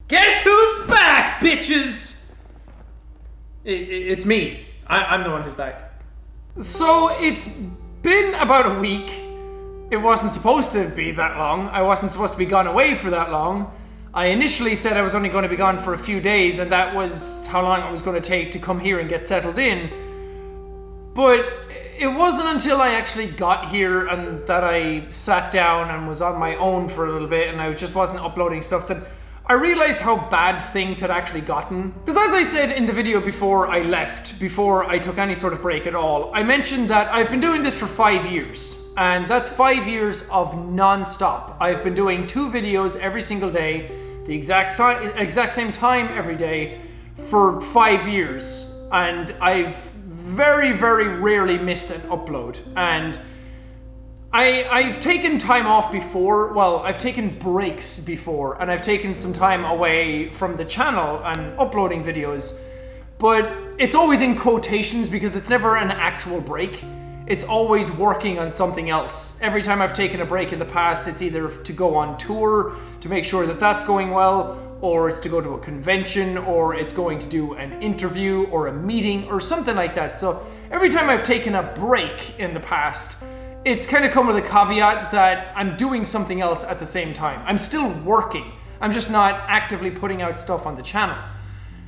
Guess who's back, bitches? It's me. I'm the one who's back. So it's been about a week. It wasn't supposed to be that long. I wasn't supposed to be gone away for that long. I initially said I was only going to be gone for a few days, and that was how long it was going to take to come here and get settled in. But it wasn't until I actually got here and that I sat down and was on my own for a little bit and I just wasn't uploading stuff that I realized how bad things had actually gotten. Because as I said in the video before I left, before I took any sort of break at all, I mentioned that I've been doing this for 5 years. And that's 5 years of non-stop. I've been doing 2 videos every single day, the exact same time every day for 5 years. And I've very, very rarely missed an upload. And I've taken time off before. Well, I've taken breaks before, and I've taken some time away from the channel and uploading videos, but it's always in quotations because it's never an actual break. It's always working on something else. Every time I've taken a break in the past, it's either to go on tour to make sure that that's going well, or it's to go to a convention, or it's going to do an interview or a meeting or something like that. So every time I've taken a break in the past, it's kind of come with a caveat that I'm doing something else at the same time. I'm still working. I'm just not actively putting out stuff on the channel.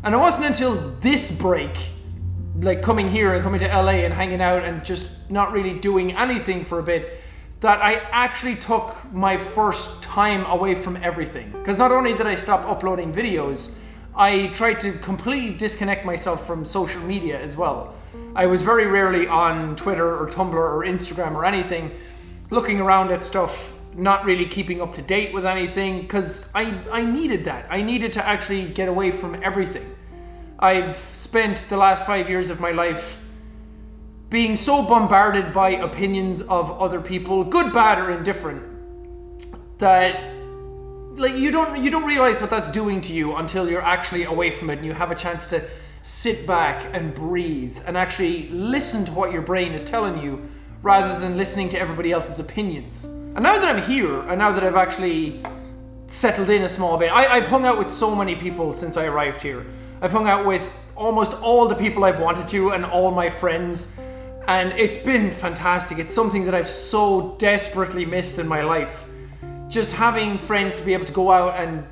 And it wasn't until this break, like coming here and coming to LA and hanging out and just not really doing anything for a bit, that I actually took my first time away from everything. Because not only did I stop uploading videos, I tried to completely disconnect myself from social media as well. I was very rarely on Twitter or Tumblr or Instagram or anything, looking around at stuff, not really keeping up to date with anything, because I needed that. I needed to actually get away from everything. I've spent the last 5 years of my life being so bombarded by opinions of other people, good, bad, or indifferent, that like you don't realize what that's doing to you until you're actually away from it and you have a chance to sit back and breathe and actually listen to what your brain is telling you rather than listening to everybody else's opinions. And now that I'm here, and now that I've actually settled in a small bit, I've hung out with so many people since I arrived here. I've hung out with almost all the people I've wanted to and all my friends, and it's been fantastic. It's something that I've so desperately missed in my life. Just having friends to be able to go out and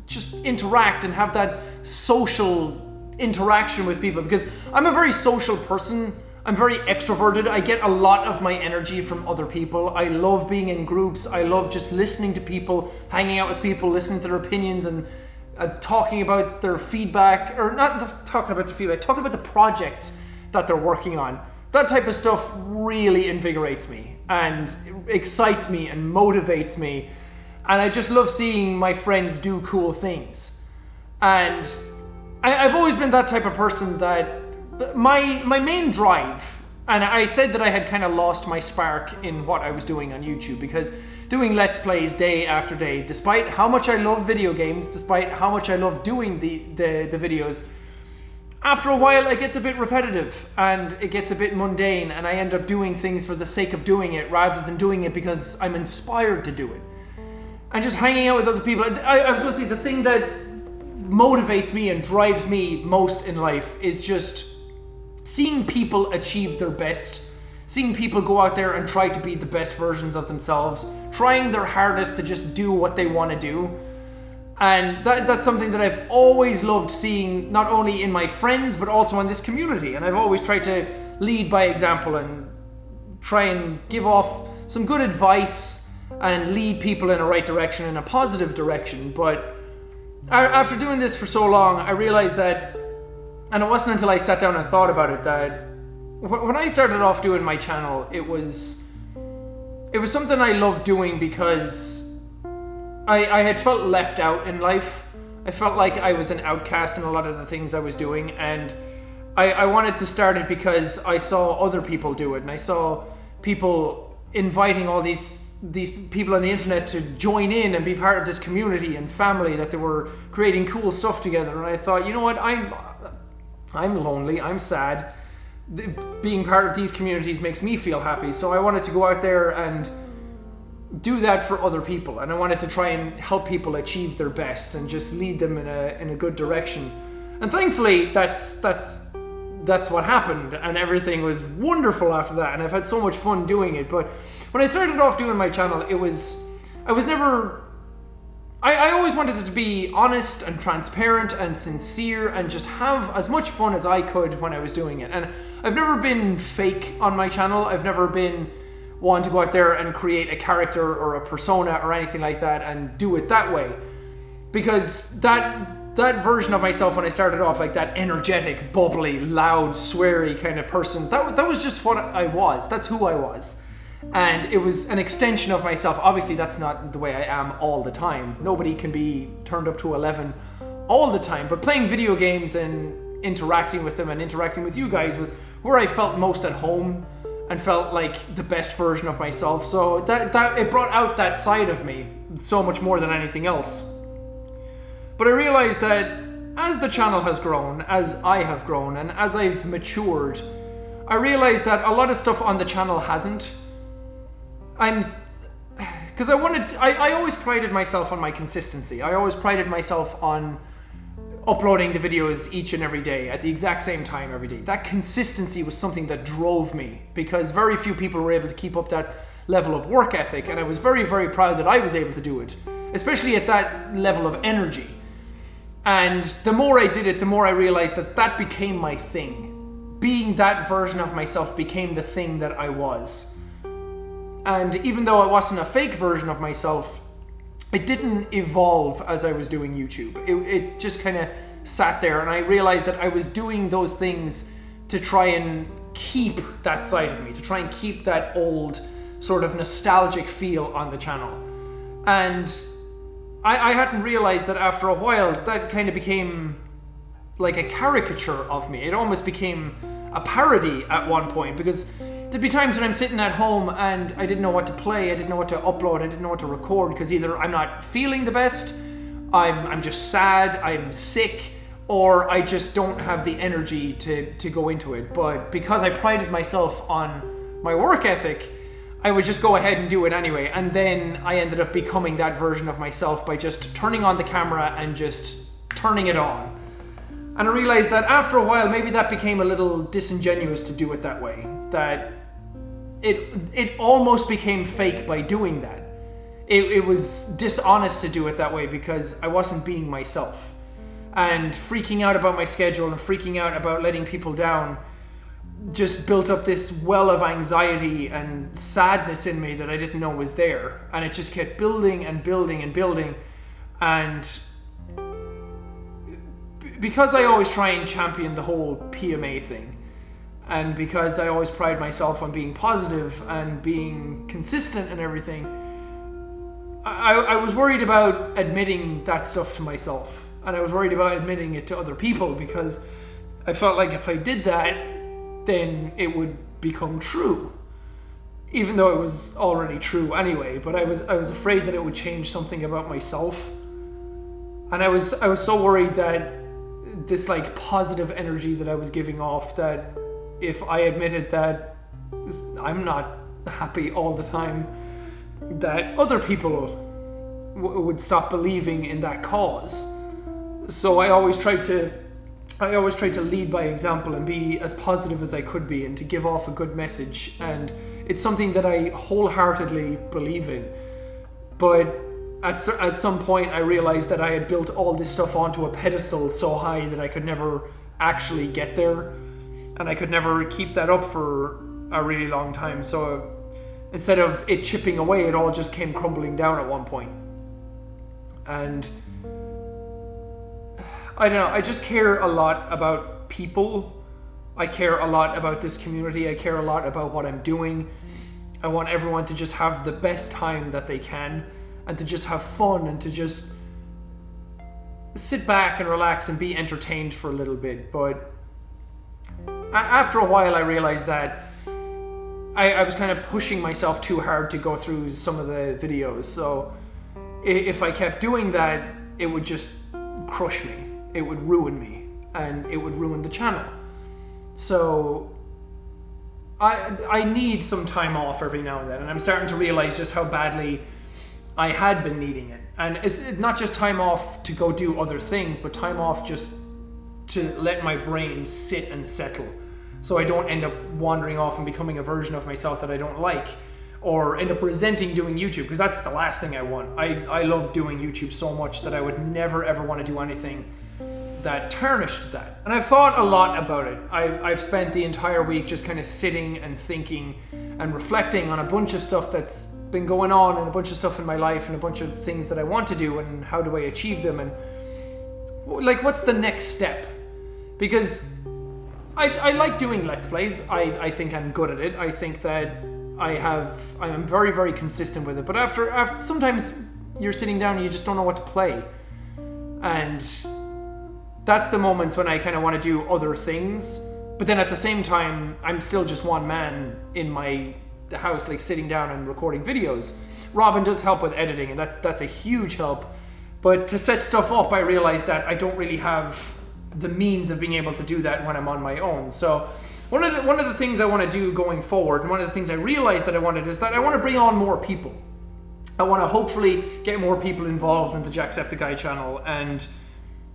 just interact and have that social interaction with people, because I'm a very social person. I'm very extroverted. I get a lot of my energy from other people. I love being in groups. I love just listening to people, hanging out with people, listening to their opinions and talking about their feedback, or not talking about their feedback, talking about the projects that they're working on. That type of stuff really invigorates me and excites me and motivates me. And I just love seeing my friends do cool things. And I've always been that type of person that my main drive, and I said that I had kind of lost my spark in what I was doing on YouTube, because doing Let's Plays day after day, despite how much I love video games, despite how much I love doing the videos, after a while it gets a bit repetitive and it gets a bit mundane, and I end up doing things for the sake of doing it rather than doing it because I'm inspired to do it. And just hanging out with other people. I was going to say, the thing that motivates me and drives me most in life is just seeing people achieve their best, seeing people go out there and try to be the best versions of themselves, trying their hardest to just do what they want to do. And that's something that I've always loved seeing, not only in my friends, but also in this community. And I've always tried to lead by example and try and give off some good advice and lead people in a right direction, in a positive direction. But after doing this for so long, I realized that, and it wasn't until I sat down and thought about it, that when I started off doing my channel, it was something I loved doing because I had felt left out in life. I felt like I was an outcast in a lot of the things I was doing, and I wanted to start it because I saw other people do it, and I saw people inviting all these people on the internet to join in and be part of this community and family, that they were creating cool stuff together. And I thought, you know what, I'm lonely, I'm sad. Being part of these communities makes me feel happy. So I wanted to go out there and do that for other people, and I wanted to try and help people achieve their best and just lead them in a good direction. And thankfully, that's what happened, and everything was wonderful after that, and I've had so much fun doing it. But when I started off doing my channel, I always wanted it to be honest and transparent and sincere and just have as much fun as I could when I was doing it. And I've never been fake on my channel. I've never been one to go out there and create a character or a persona or anything like that and do it that way. Because that version of myself when I started off, like that energetic, bubbly, loud, sweary kind of person, that was just what I was. That's who I was. And it was an extension of myself. Obviously, that's not the way I am all the time. Nobody can be turned up to 11 all the time. But playing video games and interacting with them and interacting with you guys was where I felt most at home and felt like the best version of myself. So that it brought out that side of me so much more than anything else. But I realized that as the channel has grown, as I have grown, and as I've matured, I realized that a lot of stuff on the channel hasn't. Because I always prided myself on my consistency. I always prided myself on uploading the videos each and every day at the exact same time every day. That consistency was something that drove me, because very few people were able to keep up that level of work ethic, and I was very, very proud that I was able to do it, especially at that level of energy. And the more I did it, the more I realized that became my thing. Being that version of myself became the thing that I was. And even though I wasn't a fake version of myself, it didn't evolve as I was doing YouTube. It just kind of sat there, and I realized that I was doing those things to try and keep that side of me, to try and keep that old sort of nostalgic feel on the channel. And I hadn't realized that after a while that kind of became like a caricature of me. It almost became a parody at one point, because there'd be times when I'm sitting at home and I didn't know what to play, I didn't know what to upload, I didn't know what to record, because either I'm not feeling the best, I'm just sad, I'm sick, or I just don't have the energy to go into it. But because I prided myself on my work ethic, I would just go ahead and do it anyway. And then I ended up becoming that version of myself by just turning on the camera and just turning it on. And I realized that after a while, maybe that became a little disingenuous to do it that way. That it almost became fake by doing that. It was dishonest to do it that way, because I wasn't being myself. And freaking out about my schedule and freaking out about letting people down just built up this well of anxiety and sadness in me that I didn't know was there. And it just kept building and building and building. And because I always try and champion the whole PMA thing, and because I always pride myself on being positive and being consistent and everything, I was worried about admitting that stuff to myself. And I was worried about admitting it to other people, because I felt like if I did that, then it would become true. Even though it was already true anyway, but I was afraid that it would change something about myself. And I was so worried that this like positive energy that I was giving off, that if I admitted that I'm not happy all the time, that other people would stop believing in that cause. So I always tried to lead by example and be as positive as I could be, and to give off a good message. And it's something that I wholeheartedly believe in. But at some point I realized that I had built all this stuff onto a pedestal so high that I could never actually get there, and I could never keep that up for a really long time. So instead of it chipping away, it all just came crumbling down at one point. And I don't know, I just care a lot about people. I care a lot about this community. I care a lot about what I'm doing. I want everyone to just have the best time that they can, and to just have fun, and to just sit back and relax and be entertained for a little bit. But after a while I realized that I was kind of pushing myself too hard to go through some of the videos. So if I kept doing that, it would just crush me. It would ruin me, and it would ruin the channel. So I need some time off every now and then, and I'm starting to realize just how badly I had been needing it. And it's not just time off to go do other things, but time off just to let my brain sit and settle, so I don't end up wandering off and becoming a version of myself that I don't like, or end up resenting doing YouTube, because that's the last thing I want. I love doing YouTube so much that I would never ever want to do anything that tarnished that. And I've thought a lot about it. I've spent the entire week just kind of sitting and thinking and reflecting on a bunch of stuff that's been going on, and a bunch of stuff in my life, and a bunch of things that I want to do, and how do I achieve them, and like, what's the next step? Because I like doing Let's Plays. I think I'm good at it. I think that I am very, very consistent with it. But after sometimes you're sitting down and you just don't know what to play. And that's the moments when I kind of want to do other things. But then at the same time, I'm still just one man in the house, like sitting down and recording videos. Robin does help with editing, and that's a huge help. But to set stuff up, I realized that I don't really have the means of being able to do that when I'm on my own. So one of the things I want to do going forward, and one of the things I realized that I wanted, is that I want to bring on more people. I want to hopefully get more people involved in the Jacksepticeye channel and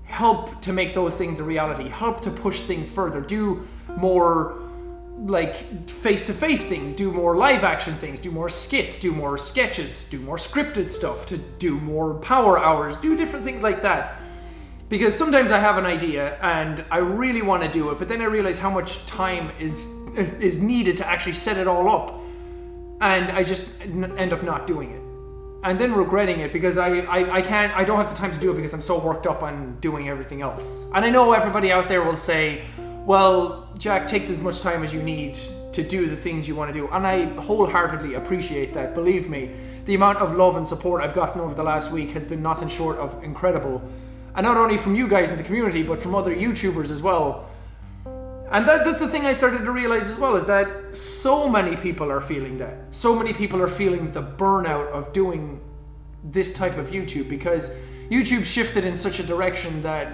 help to make those things a reality, help to push things further, do more like face-to-face things, do more live action things, do more skits, do more sketches, do more scripted stuff, to do more power hours, do different things like that. Because sometimes I have an idea and I really want to do it, but then I realize how much time is needed to actually set it all up, and I just end up not doing it, and then regretting it because I don't have the time to do it because I'm so worked up on doing everything else. And I know everybody out there will say, well, Jack, take as much time as you need to do the things you want to do. And I wholeheartedly appreciate that. Believe me, the amount of love and support I've gotten over the last week has been nothing short of incredible. And not only from you guys in the community, but from other YouTubers as well. And that's the thing I started to realize as well, is that so many people are feeling that. So many people are feeling the burnout of doing this type of YouTube, because YouTube shifted in such a direction that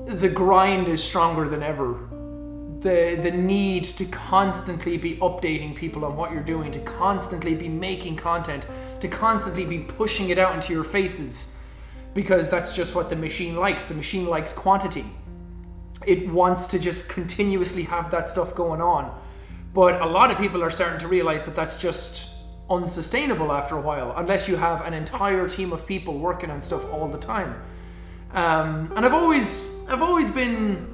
the grind is stronger than ever. The need to constantly be updating people on what you're doing, to constantly be making content, to constantly be pushing it out into your faces, because that's just what the machine likes. The machine likes quantity. It wants to just continuously have that stuff going on. But a lot of people are starting to realize that that's just unsustainable after a while, unless you have an entire team of people working on stuff all the time. And I've always been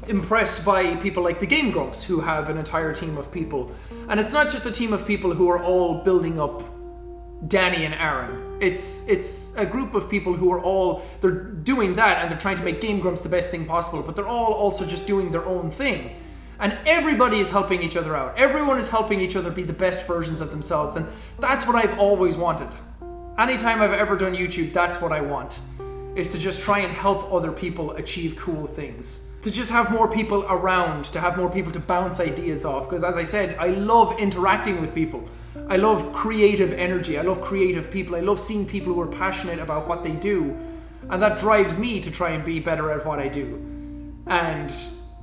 impressed by people like the Game Grumps, who have an entire team of people. And it's not just a team of people who are all building up Danny and Aaron. It's a group of people who are they're doing that, and they're trying to make Game Grumps the best thing possible, but they're all also just doing their own thing. And everybody is helping each other out. Everyone is helping each other be the best versions of themselves, and that's what I've always wanted. Anytime I've ever done YouTube, that's what I want, is to just try and help other people achieve cool things. To just have more people around, to have more people to bounce ideas off. Because as I said, I love interacting with people. I love creative energy. I love creative people. I love seeing people who are passionate about what they do. And that drives me to try and be better at what I do. And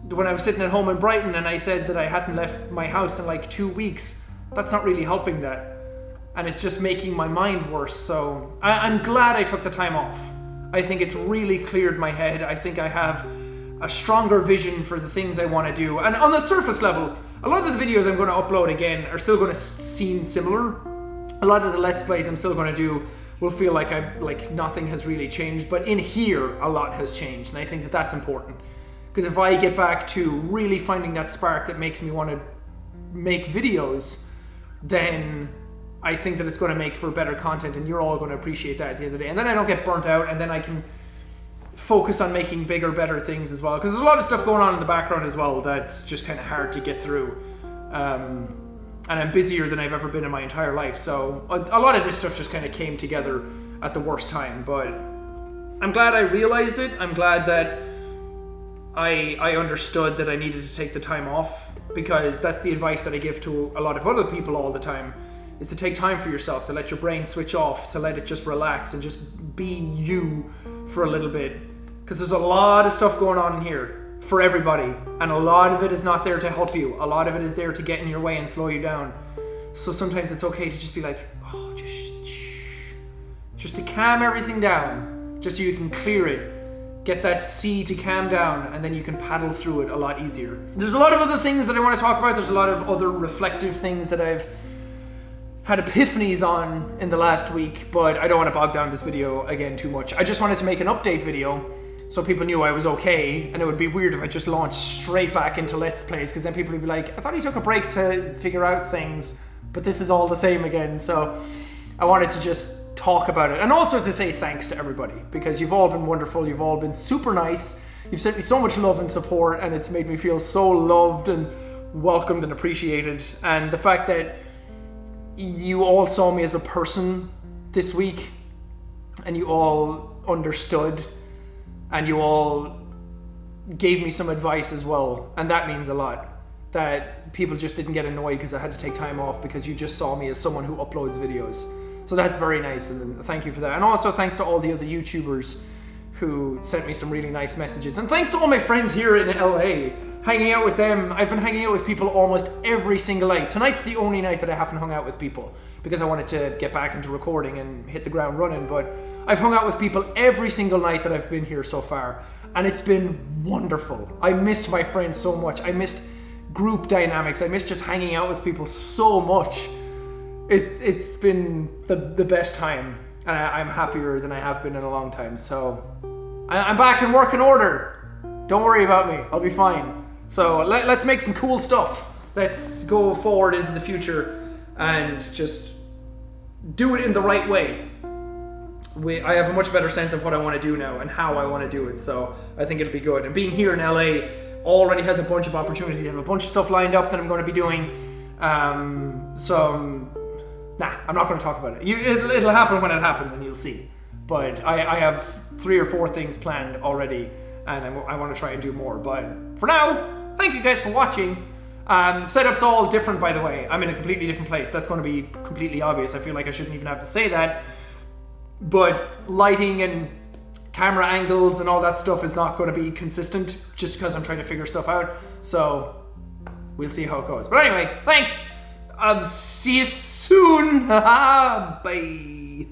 when I was sitting at home in Brighton and I said that I hadn't left my house in like 2 weeks, that's not really helping that. And it's just making my mind worse. So I'm glad I took the time off. I think it's really cleared my head. I think I have a stronger vision for the things I want to do. And on the surface level, a lot of the videos I'm going to upload again are still going to seem similar. A lot of the Let's Plays I'm still going to do will feel like nothing has really changed. But in here, a lot has changed. And I think that that's important. Because if I get back to really finding that spark that makes me want to make videos, then I think that it's going to make for better content, and you're all going to appreciate that at the end of the day. And then I don't get burnt out, and then I can focus on making bigger, better things as well. Because there's a lot of stuff going on in the background as well that's just kind of hard to get through. And I'm busier than I've ever been in my entire life. So a lot of this stuff just kind of came together at the worst time. But I'm glad I realized it. I'm glad that I understood that I needed to take the time off, because that's the advice that I give to a lot of other people all the time, is to take time for yourself, to let your brain switch off, to let it just relax and just be you for a little bit. Because there's a lot of stuff going on in here. for everybody, and a lot of it is not there to help you. A lot of it is there to get in your way and slow you down. So sometimes it's okay to just be like, oh, just shh. Just to calm everything down, just so you can clear it, get that sea to calm down, and then you can paddle through it a lot easier. There's a lot of other things that I want to talk about. There's a lot of other reflective things that I've had epiphanies on in the last week, but I don't want to bog down this video again too much. I just wanted to make an update video so people knew I was okay, and it would be weird if I just launched straight back into Let's Plays, because then people would be like, I thought he took a break to figure out things, but this is all the same again. So I wanted to just talk about it, and also to say thanks to everybody, because you've all been wonderful, you've all been super nice, you've sent me so much love and support, and it's made me feel so loved and welcomed and appreciated. And the fact that you all saw me as a person this week, and you all understood, and you all gave me some advice as well, and that means a lot. That people just didn't get annoyed because I had to take time off, because you just saw me as someone who uploads videos. So that's very nice, and thank you for that. And also thanks to all the other YouTubers who sent me some really nice messages. And thanks to all my friends here in LA, hanging out with them. I've been hanging out with people almost every single night. Tonight's the only night that I haven't hung out with people, because I wanted to get back into recording and hit the ground running. But I've hung out with people every single night that I've been here so far, and it's been wonderful. I missed my friends so much. I missed group dynamics. I missed just hanging out with people so much. It's been the best time, and I'm happier than I have been in a long time. So I'm back in working order. Don't worry about me. I'll be fine. So let's make some cool stuff. Let's go forward into the future and just do it in the right way. I have a much better sense of what I want to do now and how I want to do it. So I think it'll be good. And being here in LA already has a bunch of opportunities. I have a bunch of stuff lined up that I'm going to be doing. Nah, I'm not going to talk about it. It'll happen when it happens, and you'll see. But I have 3 or 4 things planned already, and I want to try and do more. But for now, thank you guys for watching. Setup's all different, by the way. I'm in a completely different place. That's going to be completely obvious. I feel like I shouldn't even have to say that. But lighting and camera angles and all that stuff is not going to be consistent, just because I'm trying to figure stuff out. So we'll see how it goes. But anyway, thanks. See you soon. Bye.